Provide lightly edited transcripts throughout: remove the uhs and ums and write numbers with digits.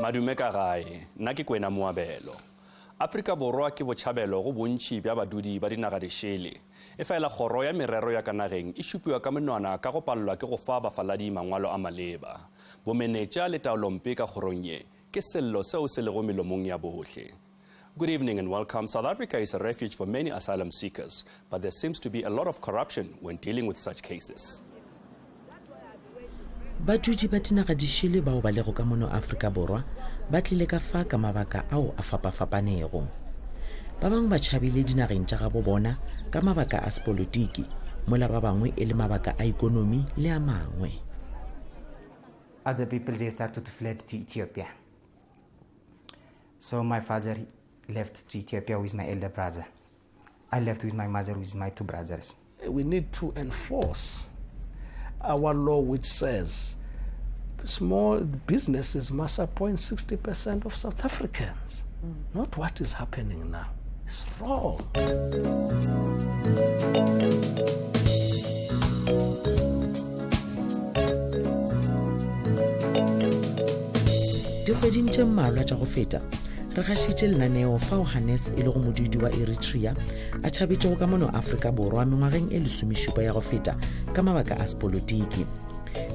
Madume ka gae, nna ke Kwena Moabelo. Afrika Borwa ke botšhabelo go bontši bja badudi ba dinaga di šele. E fela kgoro ya merero ya ka nageng e šupiwa ka menwana ka go palelwa ke go fa bafaladi mangwalo a maleba. Bomenetša le taolompe ka kgorong ye ke sello seo se lego melomong ya bohle. Good evening and welcome. South Africa is a refuge for many asylum seekers, but there seems to be a lot of corruption when dealing with such cases. Badudi ba dinaga di šele bao ba lego ka mono Afrika Borwa ba tlile ka fa ka mabaka ao a fapafapanego. Ba bangwe ba tšhabile dinageng tša gabo bona ka mabaka a sepolotiki, mola ba bangwe e le mabaka a ikonomi le a mangwe. Other people, they started to flee to Ethiopia. So my father left to Ethiopia with my elder brother. I left with my mother with my two brothers. We need to enforce our law which says small businesses must appoint 60% of South Africans. Not what is happening now. It's wrong. Dikgweding tše mmalwa tša go feta re gašitše lenaneo fao Hannes e le go modudi wa Eritrea a tšhabetšego ka mono Afrika Borwa mengwageng e lesomešupa ya go feta ka mabaka a sepolotiki.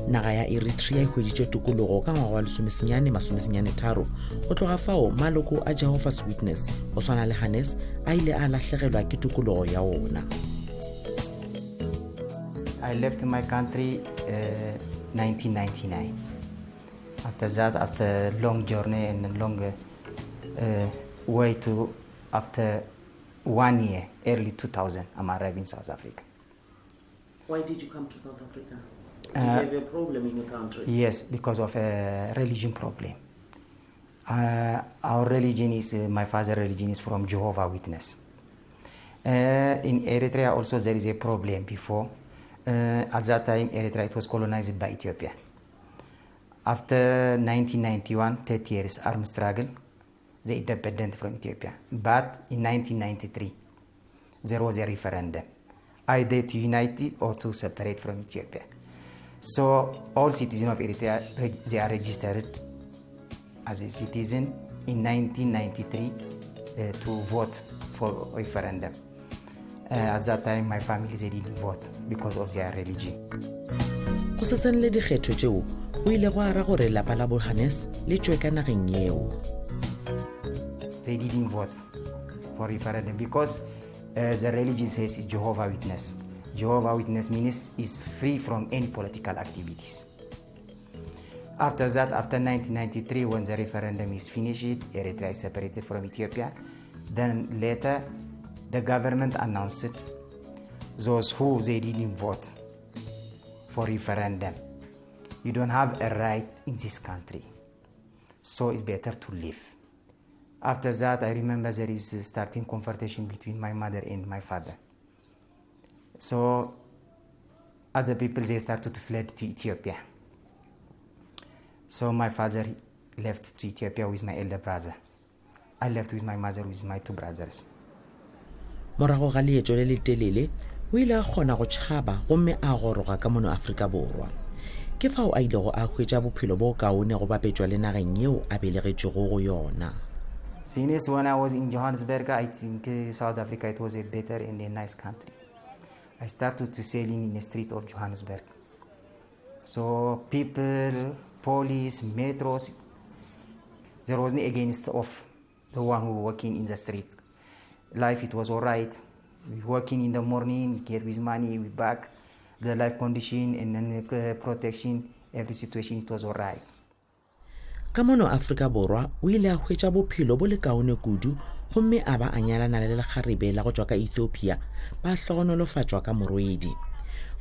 Naga ya Eritrea e hweditše tokologo ka ngwaga wa 1983 go tloga fao maloko a Jehovah's Witness go swana le Hannes a ile a lahlegelwa ke tokologo ya ona. I left my country 1999. After that, after a long journey and a long way to, after 1 year, early 2000, I'm arriving in South Africa. Why did you come to South Africa? Did you have a problem in your country? Yes, because of a religion problem. Our religion is, my father's religion is from Jehovah's Witness. In Eritrea also there is a problem before. At that time, Eritrea it was colonized by Ethiopia. After 1991, 30 years armed struggle, they independent from Ethiopia. But in 1993, there was a referendum, either to unite or to separate from Ethiopia. So all citizens of Eritrea, they are registered as a citizen in 1993 to vote for referendum. At that time, my family, they didn't vote because of their religion. Go setsenle dikgetho tšeo go ile go ara gore lapa la bo Hannes le tšwe ka nageng yeo. They didn't vote for referendum because the religion says it's Jehovah's Witness. Jehovah's Witness means is free from any political activities. After that, after 1993, when the referendum is finished, Eritrea is separated from Ethiopia. Then later, the government announced it. Those who they didn't vote for referendum, you don't have a right in this country. So it's better to leave. After that, I remember there is a starting confrontation between my mother and my father. So other people, they started to flee to Ethiopia. So my father left to Ethiopia with my elder brother. I left with my mother with my two brothers. Morago ga leeto le letelele o ile a kgona go tšhaba gomme a goroga ka mono Afrika Borwa. Ke fao a ilego a hwetša bophelo bo kaone go bapetšwa le nageng yeo a belegetšego go yona. Since when I was in Johannesburg, I think South Africa it was a better and a nice country. I started to sailing in the street of Johannesburg. So people, police, metros, there wasn't against of the one who working in the street. Life it was all right. We working in the morning, we get with money, we back. The life condition and then protection, every situation it was all right. Ka mono Afrika Borwa o ile a hwetša bophelo bo le kaone kudu gomme a ba a nyalana le lekgarebe la go tšwa ka Ethiopia ba hlogonolofatšwa ka morwedi.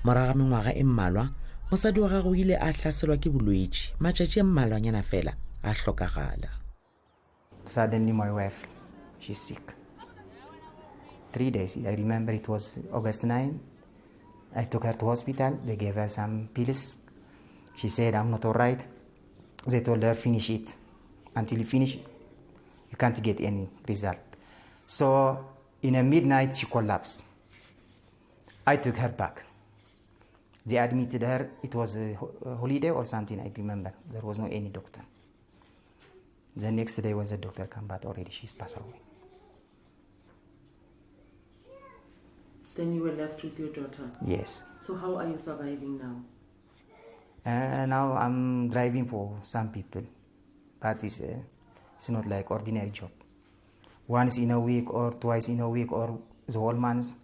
Morago ga mengwaga e mmalwa mosadi wa gagwe o ile a hlaselwa ke bolwetši matšatši a mmalwanyana fela a hlokagala. Suddenly my wife, she's sick. 3 days, I remember it was August 9. I took her to hospital, they gave her some pills. She said, I'm not all right. They told her, finish it. Until you finish, you can't get any result. So in a midnight, she collapsed. I took her back. They admitted her, it was a holiday or something, I remember. There was no any doctor. The next day when the doctor came back, already she's passed away. Then you were left with your daughter? Yes. So how are you surviving now? Now I'm driving for some people, but it's not like ordinary job. Once in a week or twice in a week or the whole month.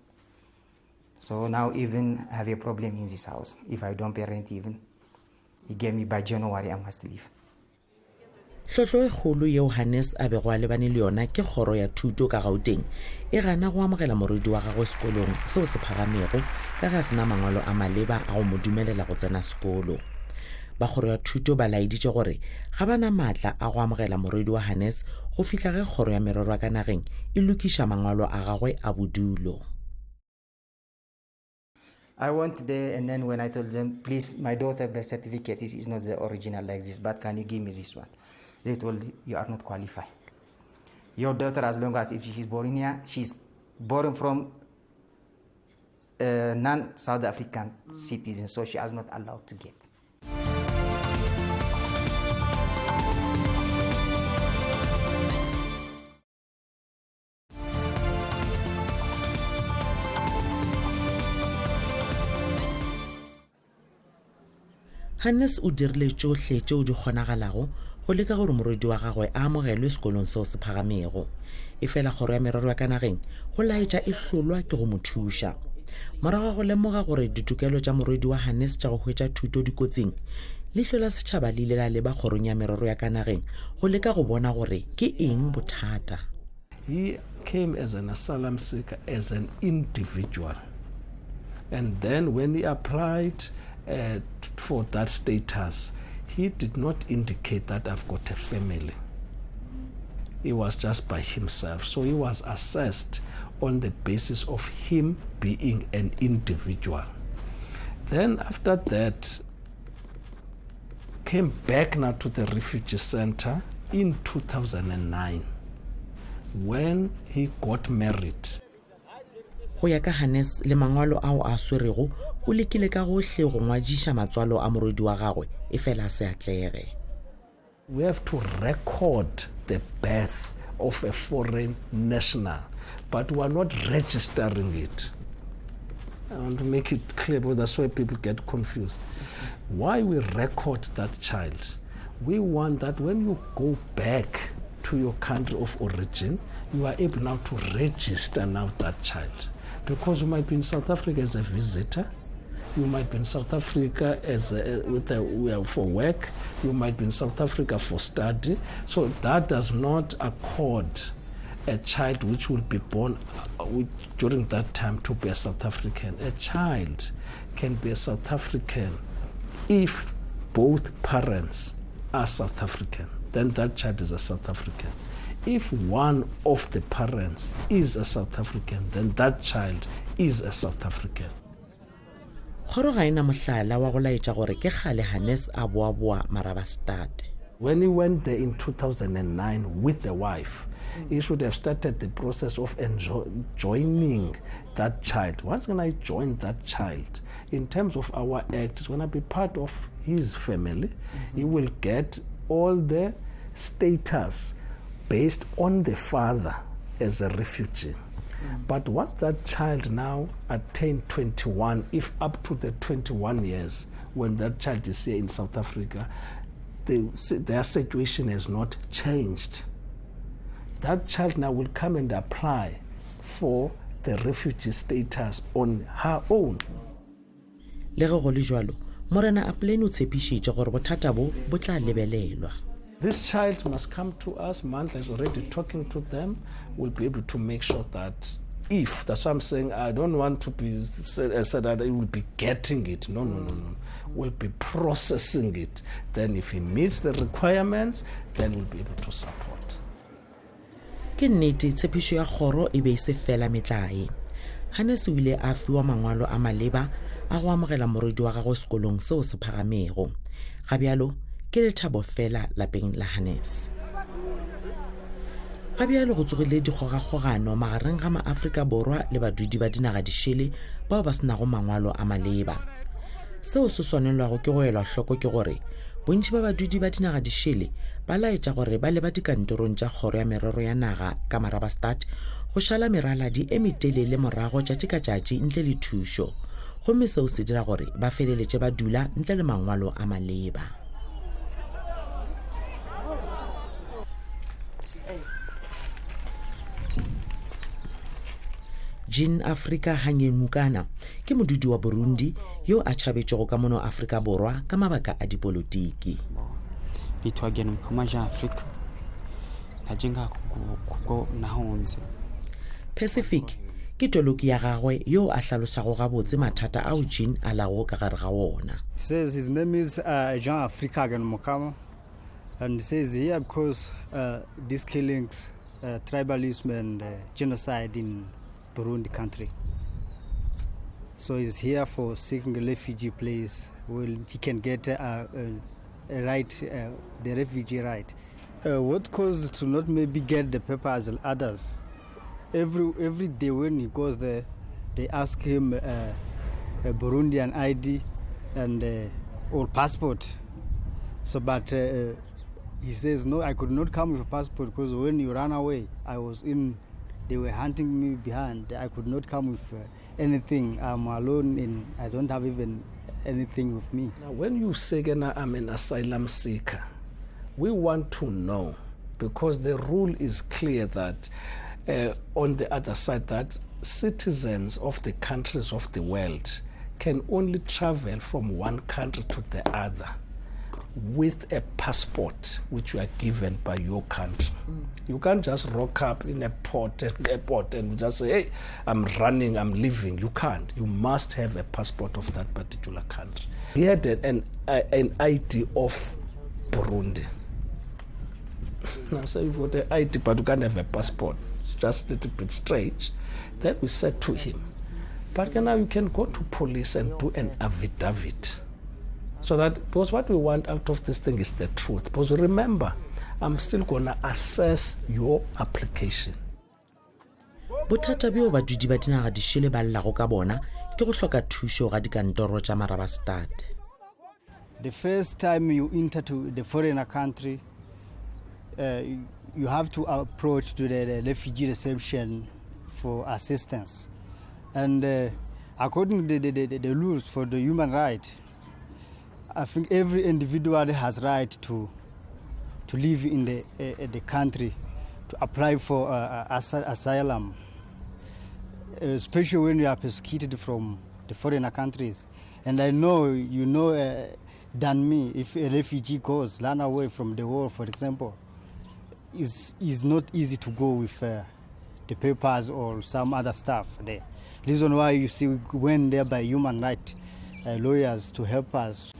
So now even I have a problem in this house. If I don't pay rent even, he gave me by January I must leave. Hlotlo e kgolo yeo Hannes a bego a lebane le yona ke kgoro ya thuto ka Gauteng e gana go amogela morwedi wa gagwe sekolong seo se phagamego ka ga sena mangwalo a maleba a go mo dumelela go tsena sekolo. Ba kgoro ya thuto ba laeditše gore ga bana maatla a go amogela morwedi wa Hannes go fihla ge kgoro ya merero ka nageng e lokiša mangwalo a gagwe a bodulo. I went there, and then when I told them, please, my daughter birth certificate is not the original like this, but can you give me this one? They told, you are not qualified. Your daughter, as long as if she's born here, she's born from non-South African citizen, so she is not allowed to get. Hannes o dirile tšohle tšeo di kgonagalago go leka gore morwedi wa gagwe a amogelwe sekolong seo se phagamego. E fela kgoro ya merero ya ka nageng go laetša e hlolwa ke go mo thuša. Morago go lemoga gore ditokelo tša morwedi wa Hannes tša go hwetša thuto dikotsing, Leihlo la Sechaba le ile la leba kgorong ya merero ya ka nageng go leka go bona gore ke eng bothata. He came as an asylum seeker, as an individual. And then when he applied for that status, he did not indicate that I've got a family. He was just by himself. So he was assessed on the basis of him being an individual. Then after that, came back now to the refugee center in 2009 when he got married. Go ya ka Hannes le mangwalo ao a swerego o lekile ka gohle go ngwadiša matswalo a morwedi wa gagwe e fela se atlege. We have to record the birth of a foreign national, but we are not registering it. I want to make it clear because that's why people get confused. Why we record that child? We want that when you go back to your country of origin, you are able now to register now that child. Because you might be in South Africa as a visitor, you might be in South Africa as for work, you might be in South Africa for study. So that does not accord a child which will be born during that time to be a South African. A child can be a South African if both parents are South African. Then that child is a South African. If one of the parents is a South African, then that child is a South African. Kgoro ga ena mohlala wa go laetša gore ke kgale Hannes a boa Marabastad. When he went there in 2009 with the wife, he should have started the process of joining that child. Once when I join that child, in terms of our act, it's going to be part of his family. He will get all the status based on the father as a refugee. But once that child now attained 21, if up to the 21 years, when that child is here in South Africa, their situation has not changed. That child now will come and apply for the refugee status on her own. Le ge go le jwalo, Morena a plane o tshepišitše gore bothata bo tla lebelelwa. This child must come to us. Mandla is already talking to them. We'll be able to make sure that if, that's what I'm saying, I don't want to be said that he will be getting it. No. We'll be processing it. Then if he meets the requirements, then we'll be able to support. Ke nnete tshepišo ya kgoro e be se fela metlae. Hannes o ile a fiwa mangwalo a maleba a go amogela morwedi wa gagwe sekolong seo se phagamego. Ga bjalo ke lethabo fela lapeng la Hannes. Ga bjalo go tsogile dikgogakgogano magareng ga maAfrika Borwa le badudi ba dinaga di šele bao ba senago mangwalo a maleba. Seo se swanelwago ke go elwa hloko ke gore bontši ba badudi ba dinaga di šele ba laetša gore ba leba dikantorong tša kgoro ya merero ya naga ka Marabastad go šala meraladi e metelele morago tšatši ka tšatši ntle le thušo, gomme seo se dira gore ba feleletše ba dula ntle le mangwalo a maleba. Jean Africa Hanyemukana ke modudi wa Burundi yo a tšhabetšego ka mono Afrika Borwa ka mabaka a dipolotiki. Pacific ke toloki ya gagwe yo a hlalosago gabotse mathata ao Jean a lago ka gare ga wona. He says his name is Jean Africa Hanyemukana, and he says here because these killings, tribalism and genocide in Burundi country. So he's here for seeking a refugee place where he can get a right, the refugee right. What caused to not maybe get the paper as others? Every day when he goes there, they ask him a Burundian ID and or passport. So, but he says no, I could not come with a passport because when you ran away, they were hunting me behind. I could not come with anything. I'm alone and I don't have even anything with me. Now, when you say I'm an asylum seeker, we want to know, because the rule is clear that on the other side that citizens of the countries of the world can only travel from one country to the other with a passport which you are given by your country. You can't just rock up in a airport and just say, hey, I'm running, I'm leaving. You can't. You must have a passport of that particular country. He had an ID of Burundi. Now, so you've got an ID, but you can't have a passport. It's just a little bit strange. Then we said to him, but now you can go to police and do an affidavit. So that, because what we want out of this thing is the truth. Because remember, I'm still going to assess your application. Bothata bjo badudi ba dinaga di šele ba llago ka bona ke go hloka thušo ga dikantoro tša Marabastad. The first time you enter to the foreigner country, you have to approach to the refugee reception for assistance. And according to the rules for the human rights, I think every individual has right to live in the country, to apply for asylum, especially when you are persecuted from the foreigner countries. And I know you know than me, if a refugee goes, run away from the war, for example, is not easy to go with the papers or some other stuff there. Reason why you see we went there by human rights lawyers to help us.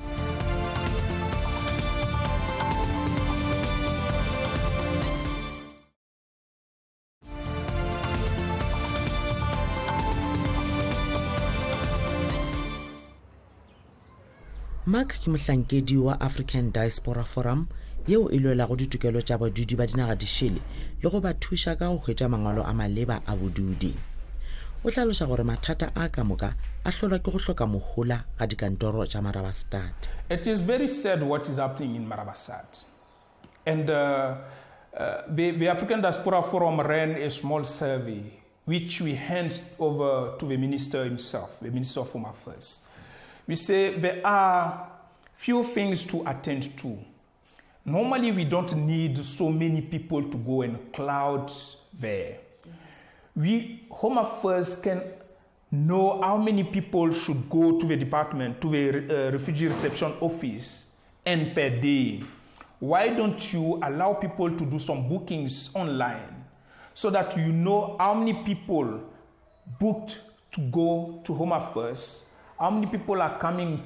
Mark ke mohlankedi wa African Diaspora Forum yeo e lwela go ditokelo tša badudi ba dinaga di šele le go ba thuša ka go hwetša mangwalo a maleba a bodudi. O hlaloša gore mathata a ka moka a hlolwa ke go hloka mohola ga dikantoro tša Marabastad. It is very sad what is happening in Marabastad. And the African Diaspora Forum ran a small survey which we handed over to the minister himself, the Minister of Home Affairs. We say there are few things to attend to. Normally, we don't need so many people to go and crowd there. Home Affairs can know how many people should go to the department, to the refugee reception office, and per day. Why don't you allow people to do some bookings online so that you know how many people booked to go to Home Affairs, how many people are coming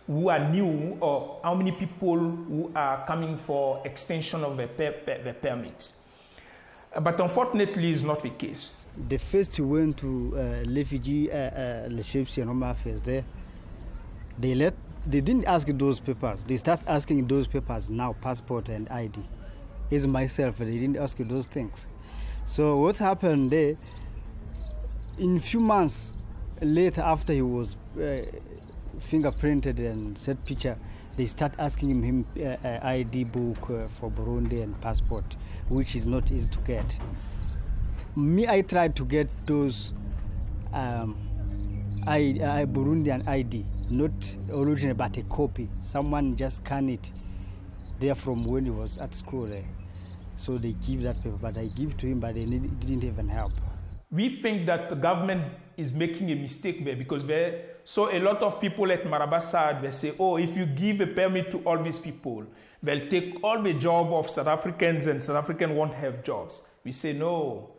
who are new, or how many people who are coming for extension of the permit. But unfortunately, it's not the case. The first we went to refugee reception Home Affairs there, they didn't ask those papers. They start asking those papers now, passport and ID. As myself, they didn't ask those things. So what happened there, in a few months later after he was fingerprinted and set picture, they start asking him ID book for Burundi and passport, which is not easy to get. Me, I tried to get those Burundian ID, not original but a copy. Someone just scanned it there from when he was at school there. So they give that paper, but I give to him, but they didn't even help. We think that the government is making a mistake there because so a lot of people at Marabastad, they say, oh, if you give a permit to all these people, they'll take all the job of South Africans and South Africans won't have jobs. We say, no,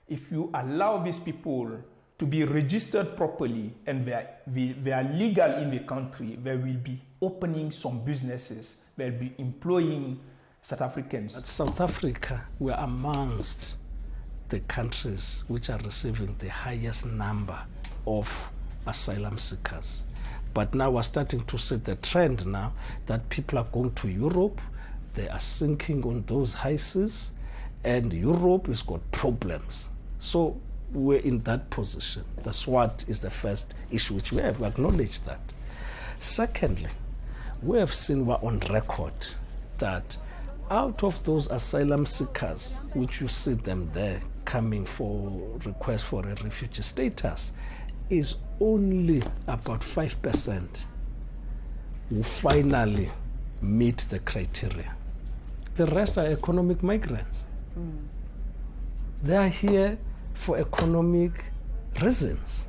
if you allow these people to be registered properly and they are legal in the country, they will be opening some businesses, they'll be employing South Africans. At South Africa, we're amongst the countries which are receiving the highest number of asylum seekers. But now we're starting to see the trend now that people are going to Europe, they are sinking on those high seas, and Europe has got problems. So we're in that position. That's what is the first issue which we have. We acknowledge that. Secondly, we have seen, we're on record that out of those asylum seekers, which you see them there coming for request for a refugee status, is only about 5% who finally meet the criteria. The rest are economic migrants. They are here for economic reasons.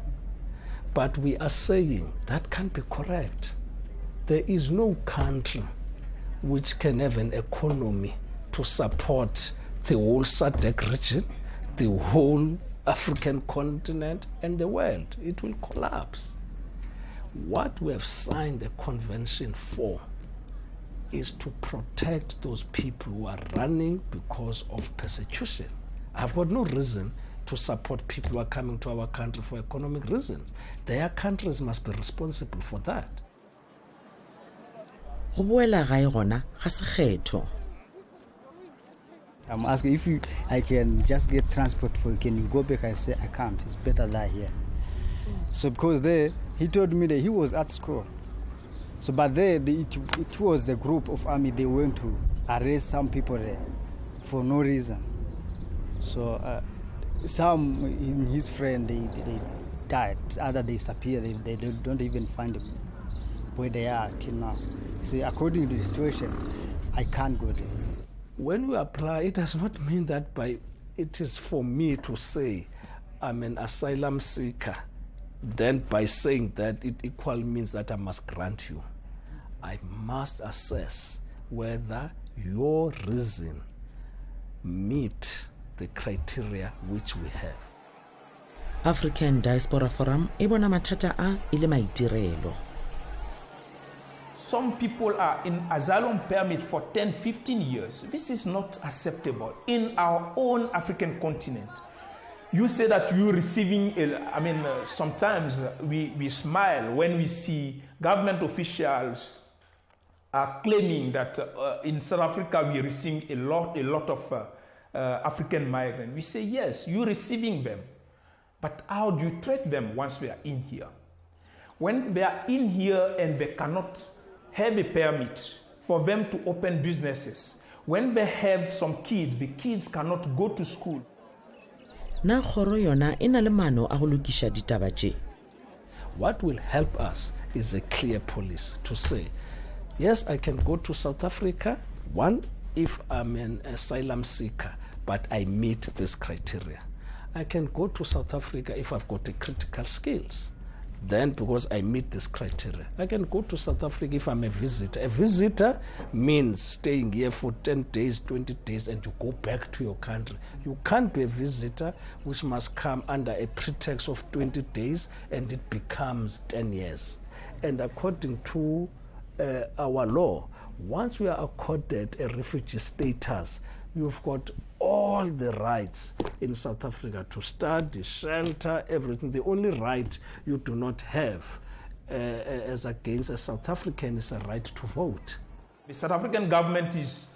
But we are saying that can't be correct. There is no country which can have an economy to support the whole SADC region, the whole African continent, and the world. It will collapse. What we have signed a convention for is to protect those people who are running because of persecution. I've got no reason to support people who are coming to our country for economic reasons. Their countries must be responsible for that. I'm asking if I can just get transport for you, can you go back? I say I can't, it's better lie here. So because there, he told me that he was at school. So but there, it was the group of army, they went to arrest some people there for no reason. So some in his friend, they died, others they disappear, they don't even find them where they are till now. See, according to the situation, I can't go there. When we apply, it does not mean that it is for me to say I'm an asylum seeker. Then by saying that, it equally means that I must grant you. I must assess whether your reason meet the criteria which we have. African Diaspora Forum e bona mathata a ile maitirelo. Some people are in asylum permit for 10, 15 years. This is not acceptable in our own African continent. You say that you're receiving, sometimes we smile when we see government officials are claiming that in South Africa we receive a lot of African migrants. We say, yes, you're receiving them. But how do you treat them once they are in here? When they are in here and they cannot have a permit for them to open businesses. When they have some kids, the kids cannot go to school. Na khoro yona ina le mano a go lokisha ditaba tse. What will help us is a clear policy to say, yes, I can go to South Africa, one, if I'm an asylum seeker, but I meet this criteria. I can go to South Africa if I've got the critical skills. Then, because I meet this criteria, I can go to South Africa if I'm a visitor. A visitor means staying here for 10 days, 20 days, and you go back to your country. You can't be a visitor which must come under a pretext of 20 days and it becomes 10 years. And according to our law, once we are accorded a refugee status, you've got all the rights in South Africa to study, shelter, everything. The only right you do not have as against a South African is a right to vote. The South African government is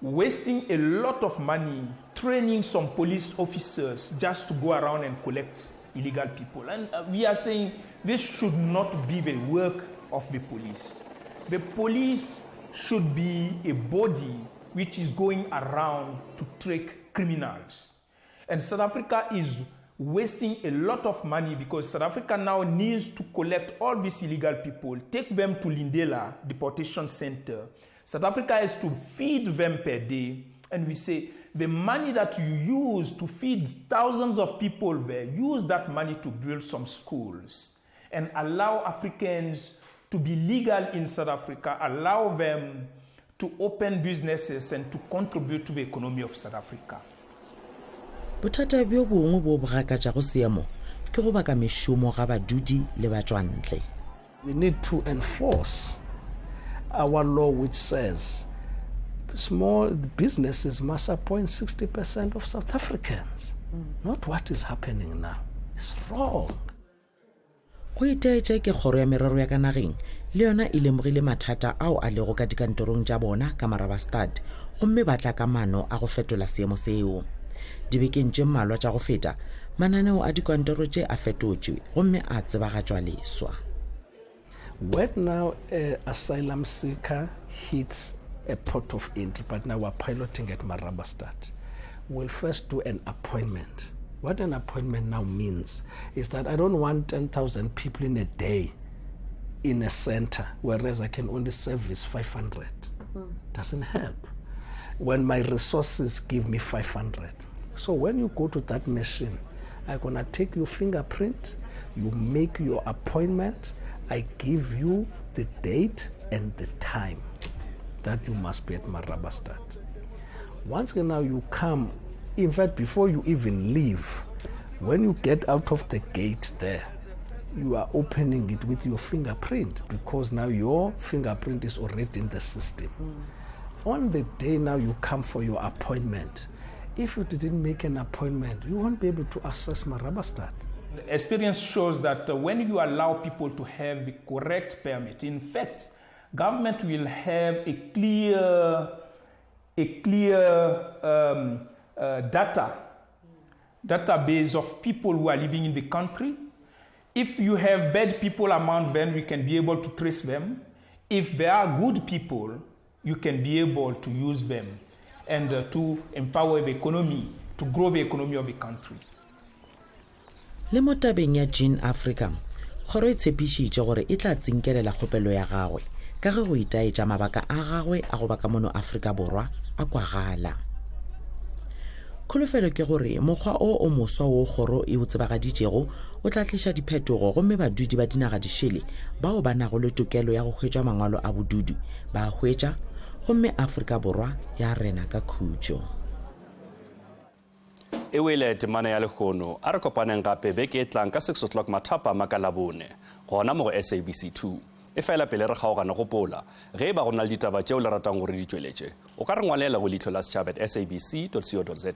wasting a lot of money training some police officers just to go around and collect illegal people. And we are saying this should not be the work of the police. The police should be a body which is going around to track criminals. And South Africa is wasting a lot of money because South Africa now needs to collect all these illegal people, take them to Leihlo la deportation center. South Africa has to feed them per day. And we say, the money that you use to feed thousands of people there, use that money to build some schools and allow Africans to be legal in South Africa, allow them to open businesses and to contribute to the economy of South Africa. Bothata bjo bongwe bo bogakatša go seemo ke go baka mešomo ga badudi le batswantle. We need to enforce our law which says small businesses must appoint 60% of South Africans. Not what is happening now. It's wrong. Go itaetša ke kgoro ya merero ya ka nageng le yona e lemogile mathata ao a lego ka dikantorong tša bona ka Marabastad gomme ba tla ka maano a go fetola seemo seo. Dibekeng tše mmalwa tša go feta mananeo a dikantoro tše a fetotšwe gomme a tsebagatšwa leswa. When now asylum seeker hits a port of entry, but now we're piloting at Marabastad, we'll first do an appointment. What an appointment now means is that I don't want 10,000 people in a day in a center, whereas I can only service 500. Doesn't help. When my resources give me 500. So when you go to that machine, I'm gonna take your fingerprint, you make your appointment, I give you the date and the time that you must be at Marabastad. Once now you come, in fact, before you even leave, when you get out of the gate there, you are opening it with your fingerprint because now your fingerprint is already in the system. On the day now you come for your appointment, if you didn't make an appointment, you won't be able to access Marabastad. Experience shows that when you allow people to have the correct permit, in fact, government will have a clear database of people who are living in the country. If you have bad people among them, we can be able to trace them. If there are good people, you can be able to use them and to empower the economy, to grow the economy of the country. Le mo tabeng ya Gene Africa, kgoro e tshepišitše gore e tla tsenkelela kgopelo ya gagwe ka ge go itaetša mabaka a gagwe a go baka mono Afrika Borwa a kwagala. Kholofelo ke gore mokgwa o moswa wo kgoro e o tsebagaditšego o tla tliša diphetogo gomme badudi ba dinaga dišele bao ba nago le tokelo ya go hwetša mangwalo a bodudu ba hwetša gomme Afrika Borwa ya rena ka khutšo. E wele temana ya lekgono a re kopaneng gape beke e tlang ka 6 o'clock mathapa makalabone gona mo go SABC 2 e fela pele re kgaogana gopola ge ba go na le ditaba tšeo le ratang gore di tšweletše o ka re ngwalela go leihlo la Sechaba @sabc.co.za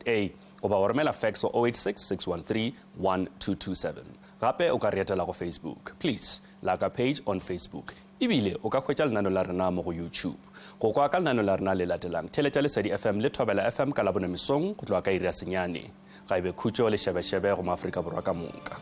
goba o romela fax o 086-613-1227 gape o ka re etela go Facebook. Please like our page on Facebook. Ebile o ka hwetša lenano la rena mo go YouTube. Go kwa ka lenano la rena le latelang Theletša Lesedi FM le Thobela FM ka labone mesong go tloa ka iri ya senyane ga ebe khutšo le šebešebe go Maafrika Borwa ka moka.